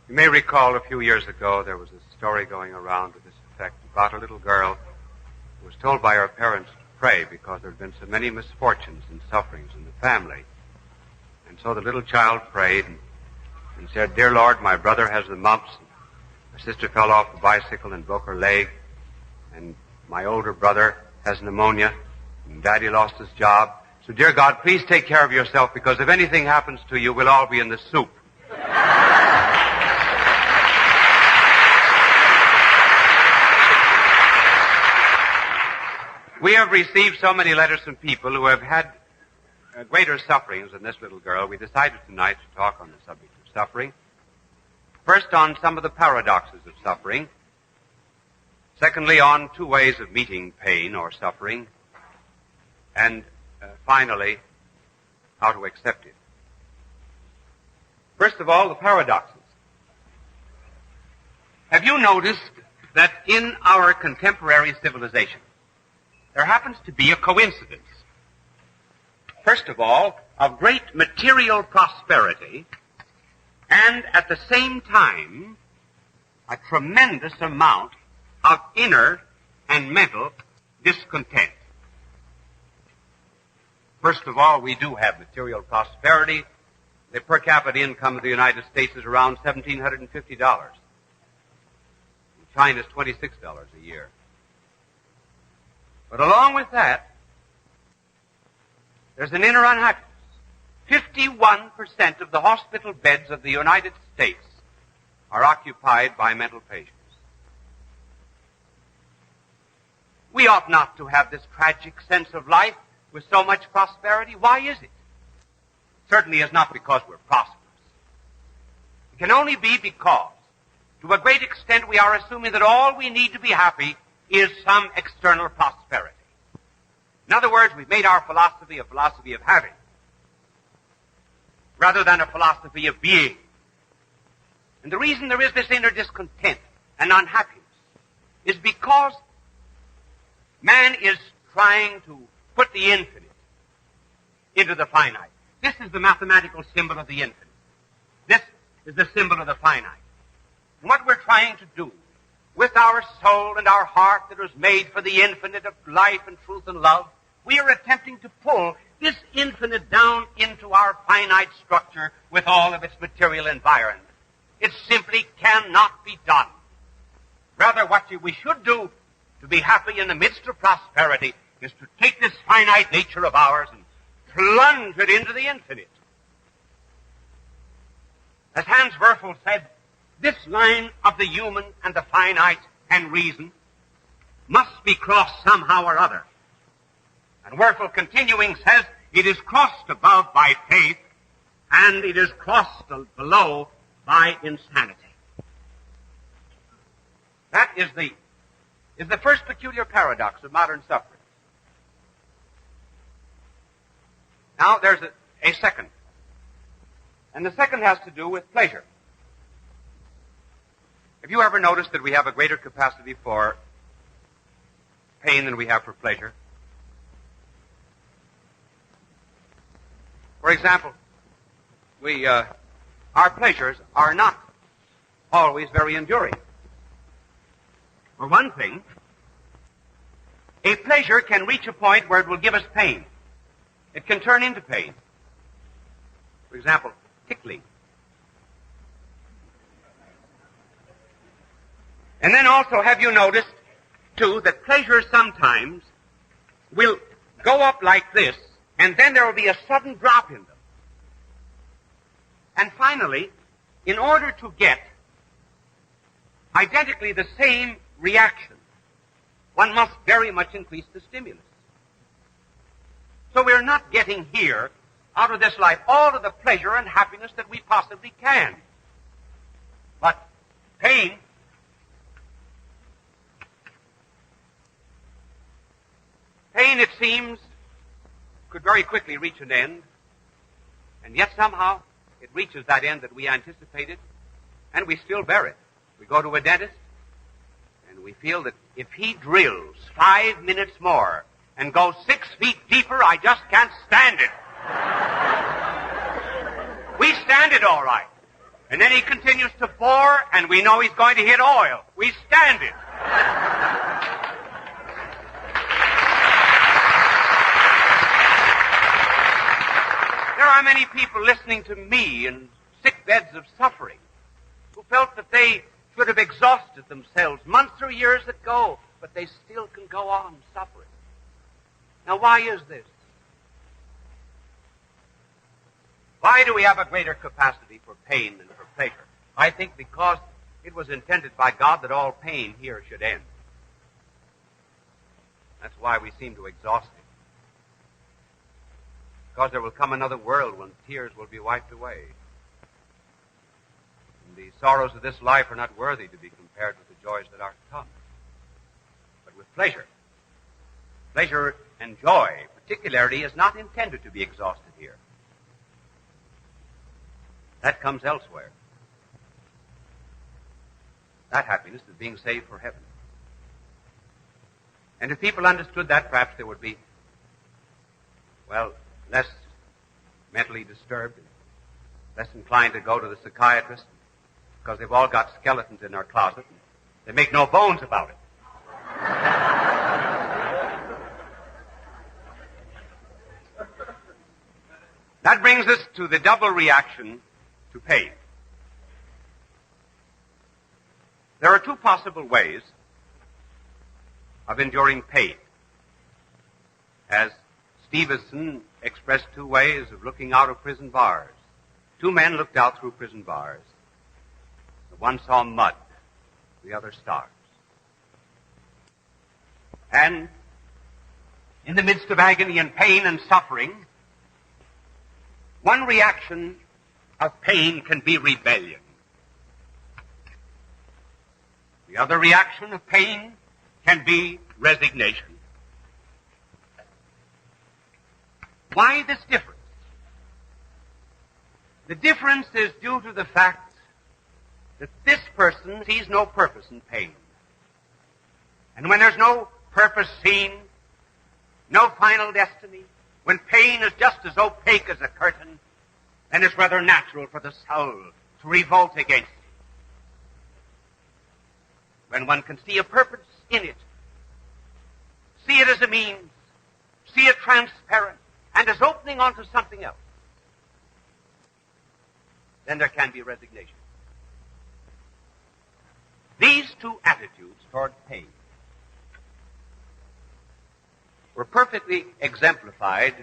You may recall a few years ago there was a story going around to this effect about a little girl who was told by her parents to pray because there had been so many misfortunes and sufferings in the family. And so the little child prayed and said, "Dear Lord, my brother has the mumps, my sister fell off the bicycle and broke her leg, and my older brother has pneumonia, and Daddy lost his job. So, dear God, please take care of yourself, because if anything happens to you, we'll all be in the soup." We have received so many letters from people who have had greater sufferings than this little girl. We decided tonight to talk on the subject of suffering. First, on some of the paradoxes of suffering. Secondly, on two ways of meeting pain or suffering. And finally, how to accept it. First of all, the paradoxes. Have you noticed that in our contemporary civilization, there happens to be a coincidence, first of all, of great material prosperity, and at the same time, a tremendous amount of inner and mental discontent. First of all, we do have material prosperity. The per capita income of the United States is around $1,750. In China is $26 a year. But along with that, there's an inner unhappiness. 51% of the hospital beds of the United States are occupied by mental patients. We ought not to have this tragic sense of life with so much prosperity. Why is it? Certainly is not because we're prosperous. It can only be because, to a great extent, we are assuming that all we need to be happy is some external prosperity. In other words, we've made our philosophy a philosophy of having, rather than a philosophy of being. And the reason there is this inner discontent and unhappiness is because man is trying to put the infinite into the finite. This is the mathematical symbol of the infinite. This is the symbol of the finite. And what we're trying to do with our soul and our heart that was made for the infinite of life and truth and love, we are attempting to pull this infinite down into our finite structure with all of its material environment. It simply cannot be done. Rather, what we should do to be happy in the midst of prosperity is to take this finite nature of ours and plunge it into the infinite. As Hans Werfel said, this line of the human and the finite and reason must be crossed somehow or other. And Werfel, continuing, says, it is crossed above by faith, and it is crossed below by insanity. That is the first peculiar paradox of modern suffering. Now, there's a second. And the second has to do with pleasure. Have you ever noticed that we have a greater capacity for pain than we have for pleasure? For example, our pleasures are not always very enduring. For one thing, a pleasure can reach a point where it will give us pain. It can turn into pain. For example, tickling. And then also, have you noticed, too, that pleasure sometimes will go up like this, and then there will be a sudden drop in them. And finally, in order to get identically the same reaction, one must very much increase the stimulus. So we're not getting here, out of this life, all of the pleasure and happiness that we possibly can. But pain, it seems, could very quickly reach an end, and yet somehow it reaches that end that we anticipated, and we still bear it. We go to a dentist, and we feel that if he drills 5 minutes more and goes 6 feet deeper, I just can't stand it. We stand it all right. And then he continues to bore, and we know he's going to hit oil. We stand it. There are many people listening to me in sick beds of suffering who felt that they should have exhausted themselves months or years ago, but they still can go on suffering. Now, why is this? Why do we have a greater capacity for pain than for pleasure? I think because it was intended by God that all pain here should end. That's why we seem to exhaust it. Because there will come another world when tears will be wiped away. And the sorrows of this life are not worthy to be compared with the joys that are to come. But with pleasure. Pleasure and joy, particularly, is not intended to be exhausted here. That comes elsewhere. That happiness is being saved for heaven. And if people understood that, perhaps they would be, less mentally disturbed, and less inclined to go to the psychiatrist, because they've all got skeletons in their closet, and they make no bones about it. That brings us to the double reaction to pain. There are two possible ways of enduring pain. As Stevenson expressed two ways of looking out of prison bars. Two men looked out through prison bars. The one saw mud, the other stars. And in the midst of agony and pain and suffering, one reaction of pain can be rebellion. The other reaction of pain can be resignation. Why this difference? The difference is due to the fact that this person sees no purpose in pain. And when there's no purpose seen, no final destiny, when pain is just as opaque as a curtain, then it's rather natural for the soul to revolt against it. When one can see a purpose in it, see it as a means, see it transparent, and as opening onto something else, then there can be resignation. These two attitudes toward pain were perfectly exemplified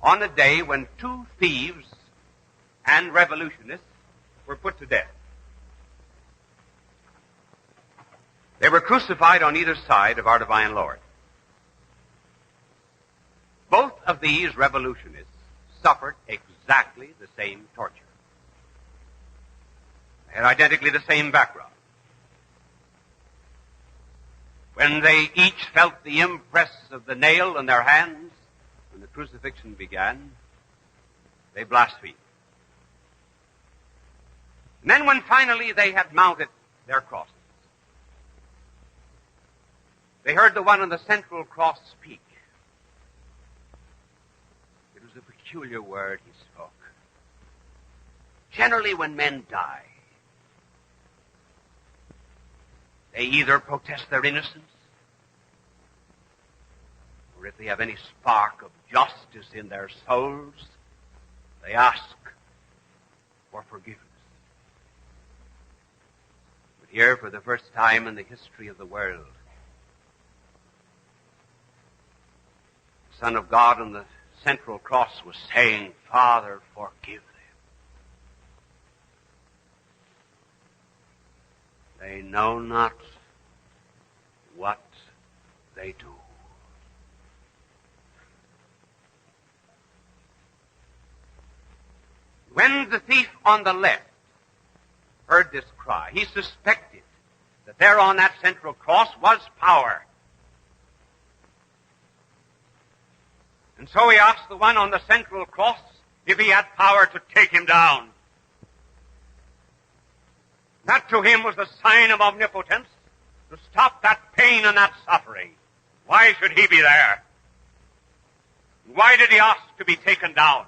on the day when two thieves and revolutionists were put to death. They were crucified on either side of our divine Lord. Both of these revolutionists suffered exactly the same torture. They had identically the same background. When they each felt the impress of the nail in their hands, when the crucifixion began, they blasphemed. And then when finally they had mounted their crosses, they heard the one on the central cross speak. It was a peculiar word he spoke. Generally, when men die, they either protest their innocence, or if they have any spark of justice in their souls, they ask for forgiveness. But here, for the first time in the history of the world, the Son of God on the central cross was saying, Father, forgive them. They know not what they do. When the thief on the left heard this cry, he suspected that there on that central cross was power. And so he asked the one on the central cross if he had power to take him down. That to him was the sign of omnipotence, to stop that pain and that suffering. Why should he be there? Why did he ask to be taken down?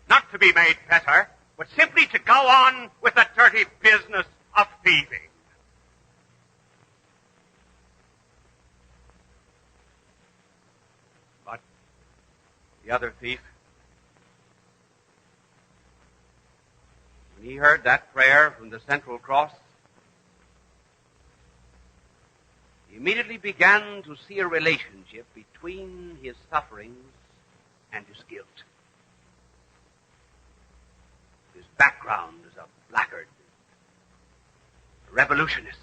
Not to be made better, but simply to go on with the dirty business of thieving. But the other thief, when he heard that prayer from the central cross, he immediately began to see a relationship between his sufferings and his guilt. His background as a blackguard, a revolutionist,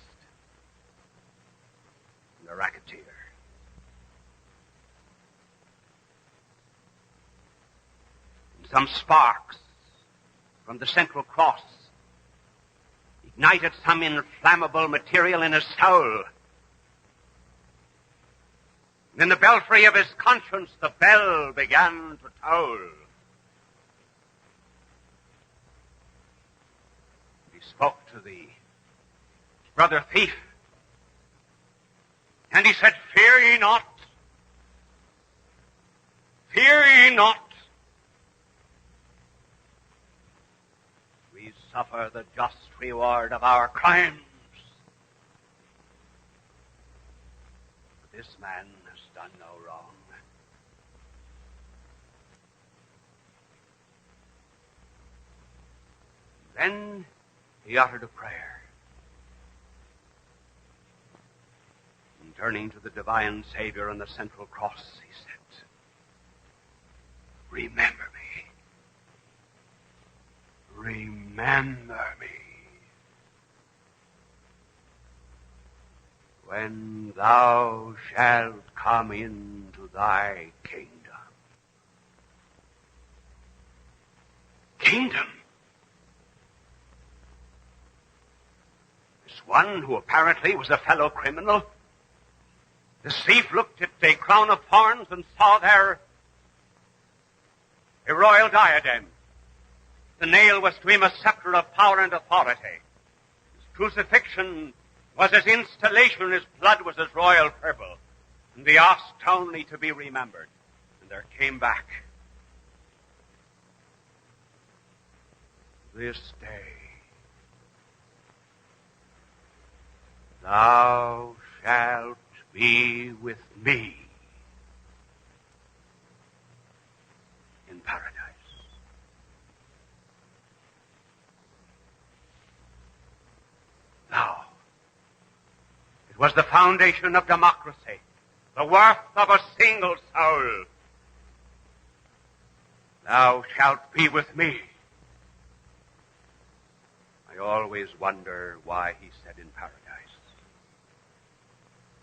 and a racketeer. And some sparks from the central cross ignited some inflammable material in his soul. And in the belfry of his conscience, the bell began to toll. He spoke to the brother thief, and he said, "Fear ye not. Fear ye not. We suffer the just reward of our crimes. But this man has done no wrong." Then he uttered a prayer. And turning to the divine Savior on the central cross, he said, "Remember me. Remember me when thou shalt come into thy kingdom." Kingdom? This one who apparently was a fellow criminal, this thief looked at the crown of thorns and saw there a royal diadem. The nail was to him a scepter of power and authority. His crucifixion was his installation, his blood was his royal purple. And he asked only to be remembered. And there came back this day thou shalt be with me in paradise. Now, it was the foundation of democracy, the worth of a single soul. Thou shalt be with me. I always wonder why he said in paradise.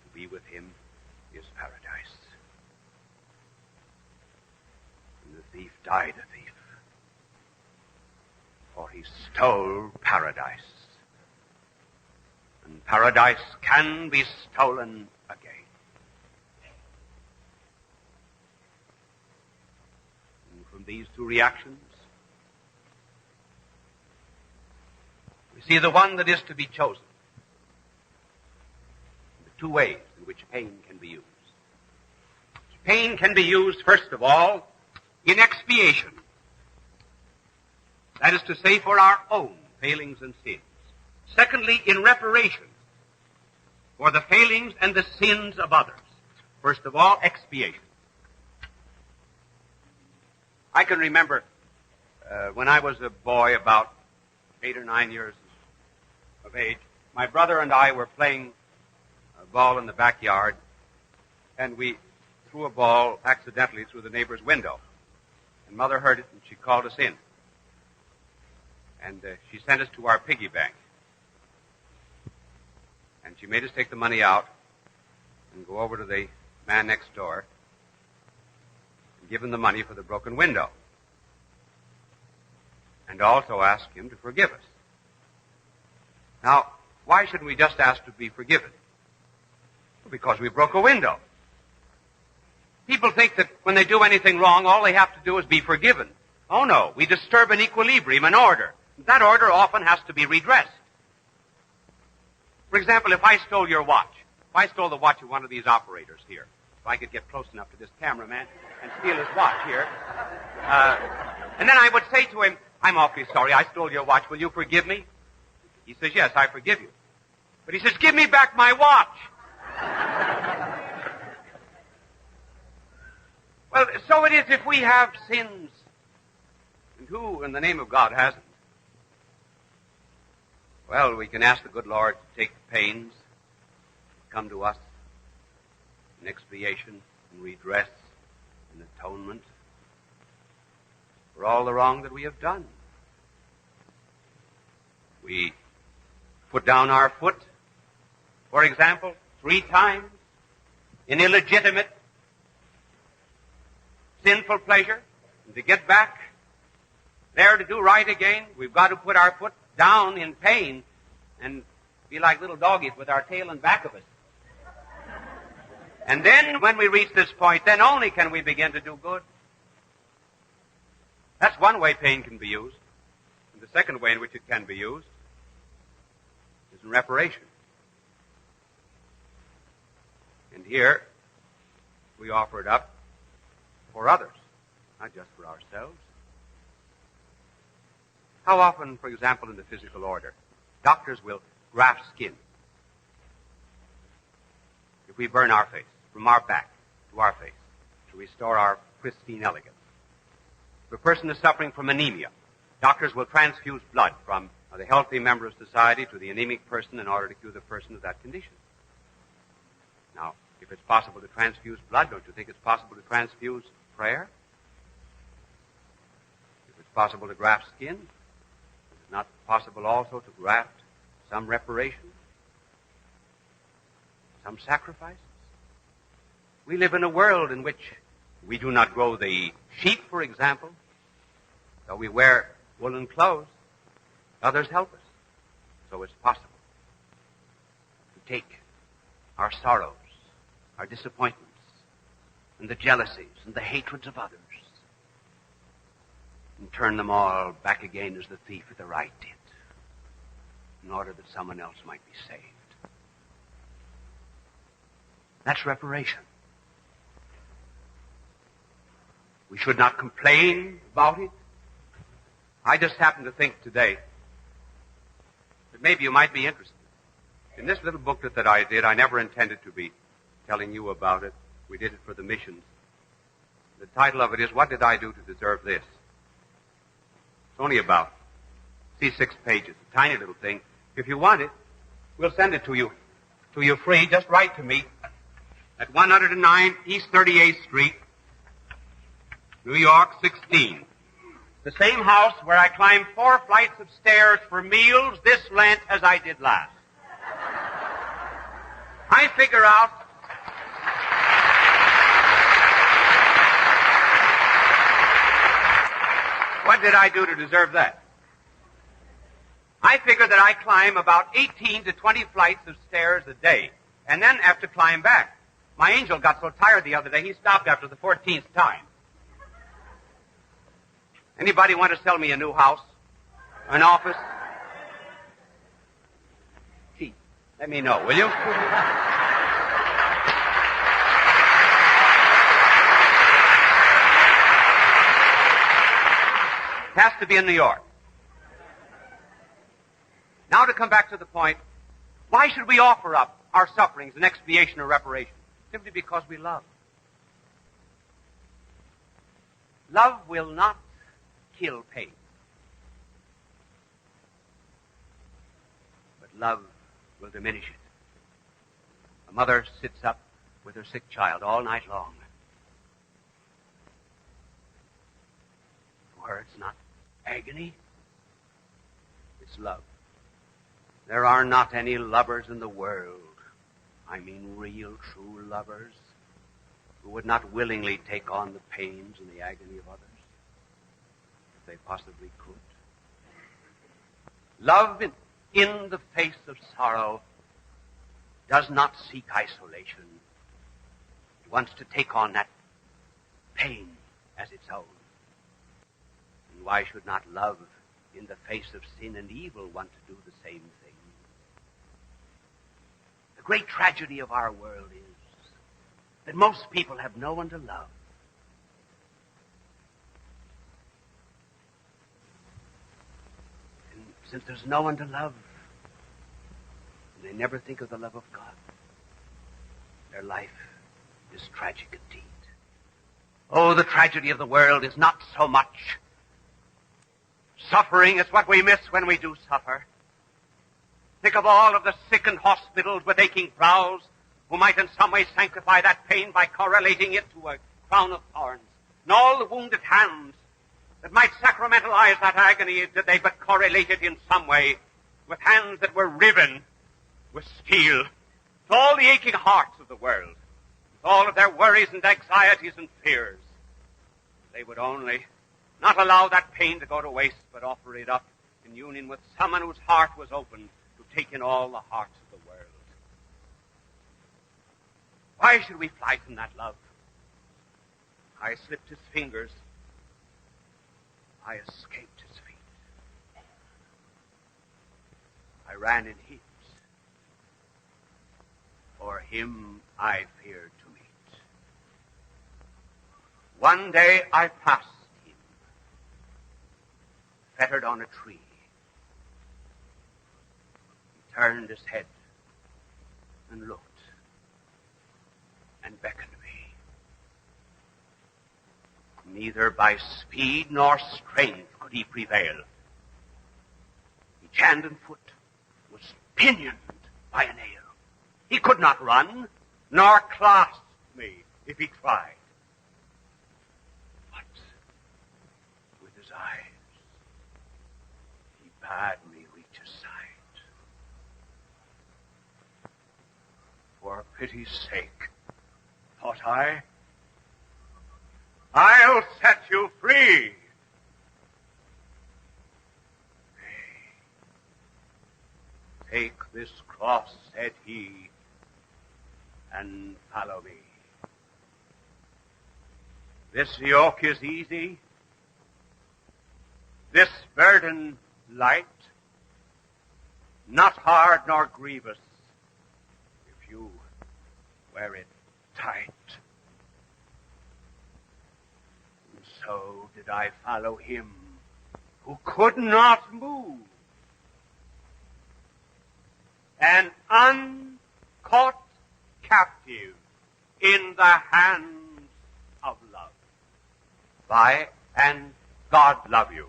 To be with him is paradise. And the thief died a thief, for he stole paradise. And paradise can be stolen again. And from these two reactions, we see the one that is to be chosen. The two ways in which pain can be used. Pain can be used, first of all, in expiation. That is to say, for our own failings and sins. Secondly, in reparation for the failings and the sins of others. First of all, expiation. I can remember when I was a boy, about 8 or 9 years of age, my brother and I were playing a ball in the backyard, and we threw a ball accidentally through the neighbor's window. And Mother heard it, and she called us in. And she sent us to our piggy bank. And she made us take the money out and go over to the man next door and give him the money for the broken window. And also ask him to forgive us. Now, why shouldn't we just ask to be forgiven? Well, because we broke a window. People think that when they do anything wrong, all they have to do is be forgiven. Oh no, we disturb an equilibrium, an order. That order often has to be redressed. For example, if I stole your watch, if I stole the watch of one of these operators here, if I could get close enough to this cameraman and steal his watch here, and then I would say to him, I'm awfully sorry. I stole your watch. Will you forgive me? He says, yes, I forgive you. But he says, give me back my watch. Well, so it is if we have sins. And who in the name of God hasn't? Well, we can ask the good Lord to take the pains, come to us in expiation and redress and atonement for all the wrong that we have done. We put down our foot, for example, 3 times in illegitimate, sinful pleasure, and to get back there to do right again, we've got to put our foot down in pain and be like little doggies with our tail in back of us. And then when we reach this point, then only can we begin to do good. That's one way pain can be used. And the second way in which it can be used is in reparation. And here we offer it up for others, not just for ourselves. How often, for example, in the physical order, doctors will graft skin. If we burn our face, from our back to our face, to restore our pristine elegance. If a person is suffering from anemia, doctors will transfuse blood from the healthy member of society to the anemic person in order to cure the person of that condition. Now, if it's possible to transfuse blood, don't you think it's possible to transfuse prayer? If it's possible to graft skin, is it not possible also to graft some reparation? Some sacrifices? We live in a world in which we do not grow the sheep, for example, though we wear woolen clothes. Others help us. So it's possible to take our sorrows, our disappointments, and the jealousies and the hatreds of others and turn them all back again as the thief at the right did, in order that someone else might be saved. That's reparation. We should not complain about it. I just happen to think today that maybe you might be interested. In this little booklet that I did, I never intended to be telling you about it. We did it for the missions. The title of it is, What Did I Do to Deserve This? It's only about, 6 pages, a tiny little thing. If you want it, we'll send it to you free. Just write to me at 109 East 38th Street, New York, 16. The same house where I climbed 4 flights of stairs for meals this Lent as I did last. I figure out what did I do to deserve that? I figure that I climb about 18 to 20 flights of stairs a day, and then have to climb back. My angel got so tired the other day, he stopped after the 14th time. Anybody want to sell me a new house? An office? Gee, let me know, will you? It has to be in New York. Now to come back to the point, why should we offer up our sufferings in expiation or reparation? Simply because we love. Love will not kill pain. But love will diminish it. A mother sits up with her sick child all night long. For her, it's not agony. It's love. There are not any lovers in the world, I mean real, true lovers, who would not willingly take on the pains and the agony of others, if they possibly could. Love in the face of sorrow does not seek isolation. It wants to take on that pain as its own. And why should not love in the face of sin and evil want to do the same thing? The great tragedy of our world is that most people have no one to love. since there's no one to love, and they never think of the love of God, their life is tragic indeed. Oh, the tragedy of the world is not so much suffering as what we miss when we do suffer. Think of all of the sick in hospitals with aching brows who might in some way sanctify that pain by correlating it to a crown of thorns. And all the wounded hands that might sacramentalize that agony did they but correlate it in some way with hands that were riven with steel. To all the aching hearts of the world, with all of their worries and anxieties and fears, they would only not allow that pain to go to waste, but offer it up in union with someone whose heart was open to take in all the hearts of the world. Why should we fly from that love? I slipped his fingers. I escaped his feet. I ran in heaps. For him I feared to meet. One day I passed him, fettered on a tree. He turned his head and looked and beckoned me. Neither by speed nor strength could he prevail. Each hand and foot was pinioned by a nail. He could not run, nor clasp me if he tried. But with his eyes, he bade me reach his side. For pity's sake, thought I, I'll set you free. Take this cross, said he, and follow me. This yoke is easy, this burden light, not hard nor grievous, if you wear it tight. And so did I follow him who could not move, an uncaught captive in the hands of love. Bye, and God love you.